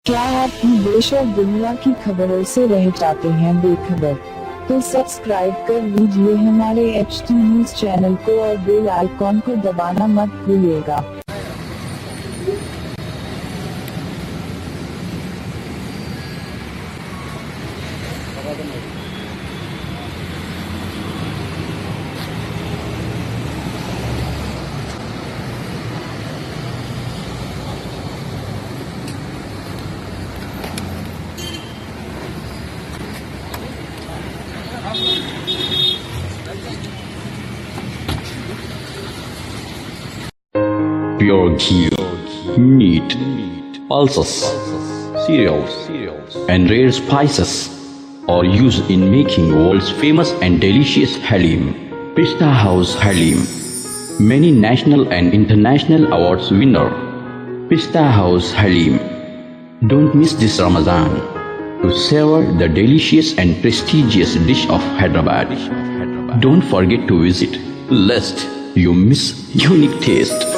क्या आप भी देश और दुनिया की खबरों से रह जाते हैं बेखबर? तो सब्सक्राइब कर लीजिए हमारे HT न्यूज चैनल को और बेल आइकॉन को दबाना मत भूलिएगा। Pure ghee, meat, pulses, cereals, and rare spices are used in making world's famous and delicious halim. Pista House Halim, many national and international awards winner. Pista House Halim. Don't miss this Ramadan to savor the delicious and prestigious dish of Hyderabad. Don't forget to visit, lest you miss unique taste.